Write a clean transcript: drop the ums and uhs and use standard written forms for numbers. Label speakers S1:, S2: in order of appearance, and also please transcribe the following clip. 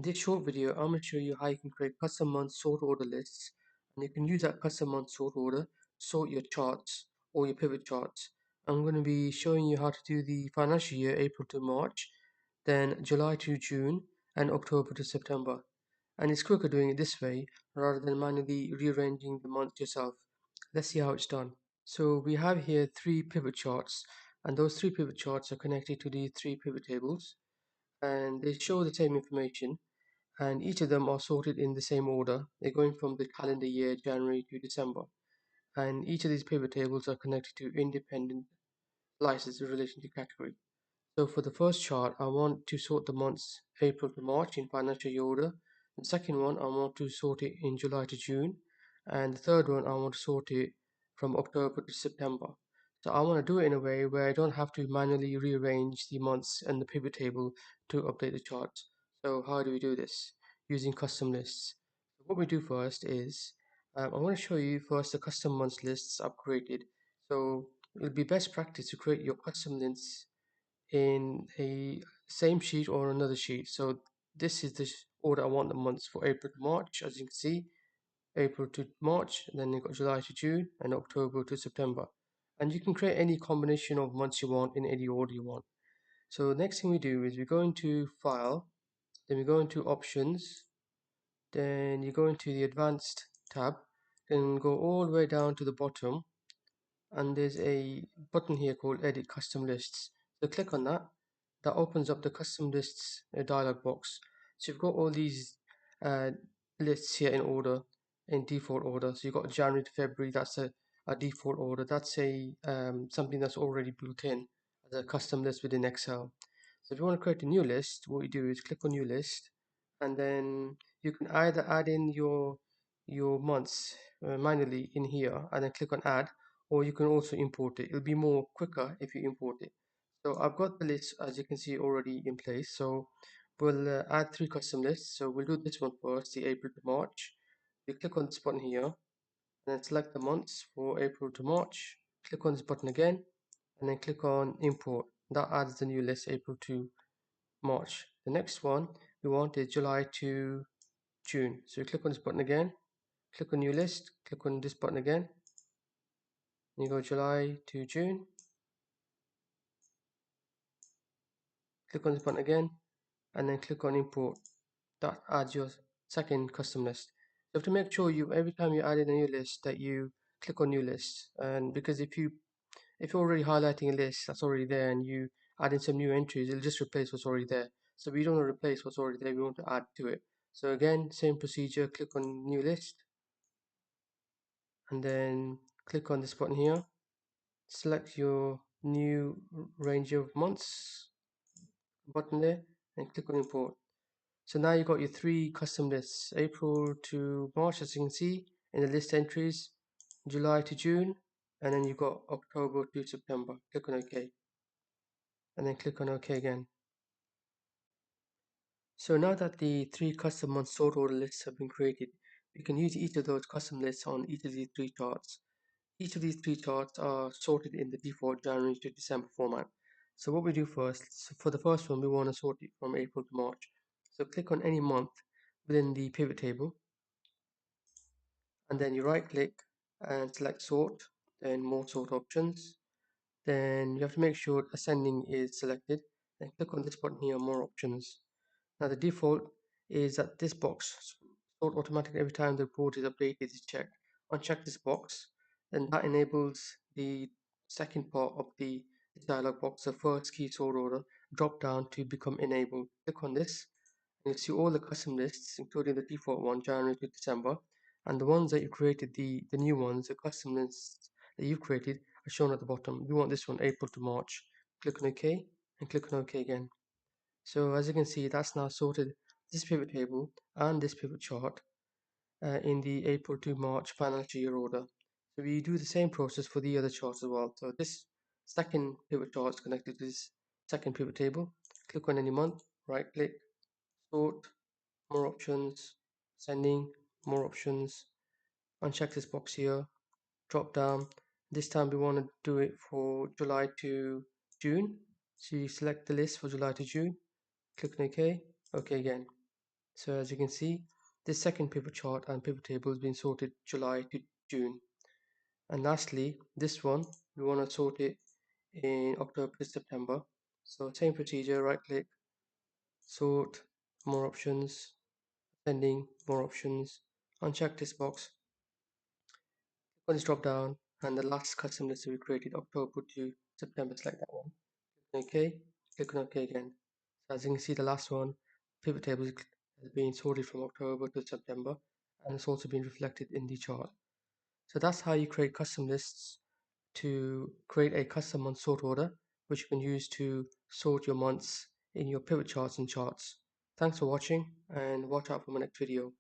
S1: In this short video, I'm going to show you how you can create custom month sort order lists, and you can use that custom month sort order to sort your charts or your pivot charts. I'm going to be showing you how to do the financial year April to March, then July to June, and October to September. And it's quicker doing it this way rather than manually rearranging the month yourself. Let's see how it's done. So we have here three pivot charts, and those three pivot charts are connected to the three pivot tables, and they show the same information, and each of them are sorted in the same order. They're going from the calendar year January to December, and each of these pivot tables are connected to independent slices in relation to category. So for the first chart, I want to sort the months April to March in financial year order. The second one, I want to sort it in July to June, and the third one, I want to sort it from October to September. So I want to do it in a way where I don't have to manually rearrange the months and the pivot table to update the charts. So how do we do this? Using custom lists. So what we do first is I want to show you first the custom months lists I've created. So it'll be best practice to create your custom lists in a same sheet or another sheet. So this is the order I want the months for April to March. As you can see, April to March, and then you've got July to June, and October to September. And you can create any combination of months you want in any order you want. So next thing we do is we go into File, then we go into Options, then you go into the Advanced tab, then go all the way down to the bottom, and there's a button here called Edit Custom Lists. So click on that. That opens up the Custom Lists dialog box. So you've got all these uh, lists here in order, in default order. So you've got January to February, that's a default order. That's a something that's already built in as a custom list within Excel. So if you want to create a new list, what you do is click on New List, and then you can either add in your months manually in here, and then click on Add, or you can also import it. It'll be more quicker if you import it. So I've got the list, as you can see, already in place. So we'll add three custom lists. So we'll do this one first, the April to March. You click on this button here, and then select the months for April to March. Click on this button again, and then click on import. That adds the new list, April to March. The next one we want is July to June. So you click on this button again, click on new list, click on this button again, and you go July to June. Click on this button again, and then click on import. That adds your second custom list. You have to make sure you every time you add in a new list that you click on new list, and because if you're already highlighting a list that's already there and you add in some new entries, it'll just replace what's already there. So we don't want to replace what's already there, we want to add to it. So again, same procedure, click on new list, and then click on this button here, select your new range of months button there, and click on import. So now you've got your three custom lists, April to March, as you can see in the list entries, July to June, and then you've got October to September. Click on OK, and then click on OK again. So now that the three custom month sort order lists have been created, we can use each of those custom lists on each of these three charts. Each of these three charts are sorted in the default January to December format. So what we do first, so for the first one, we want to sort it from April to March. So click on any month within the pivot table, and then you right click and select sort, then more sort options. Then you have to make sure ascending is selected, then click on this button here, more options. Now the default is that this box, sort automatically every time the report is updated, is checked. Uncheck this box, then that enables the second part of the dialog box, the first key sort order, drop down to become enabled. Click on this, and you'll see all the custom lists, including the default one, January to December, and the ones that you created, the new ones, the custom lists that you've created, are shown at the bottom. We want this one, April to March. Click on OK, and click on OK again. So as you can see, that's now sorted this pivot table and this pivot chart in the April to March financial year order. So we do the same process for the other charts as well. So this second pivot chart is connected to this second pivot table. Click on any month, right click, sort, more options, sending, more options, uncheck this box here, drop down. This time we want to do it for July to June. So you select the list for July to June, click on OK, OK again. So as you can see, this second pivot chart and pivot table has been sorted July to June. And lastly, this one, we want to sort it in October to September. So same procedure, right click, sort, more options, pending, more options, uncheck this box, click on this drop down, and the last custom list we created, October to September, select that one. OK, click on OK again. So as you can see, the last one, pivot table has been sorted from October to September, and it's also been reflected in the chart. So that's how you create custom lists to create a custom month sort order, which you can use to sort your months in your pivot charts and charts. Thanks for watching, and watch out for my next video.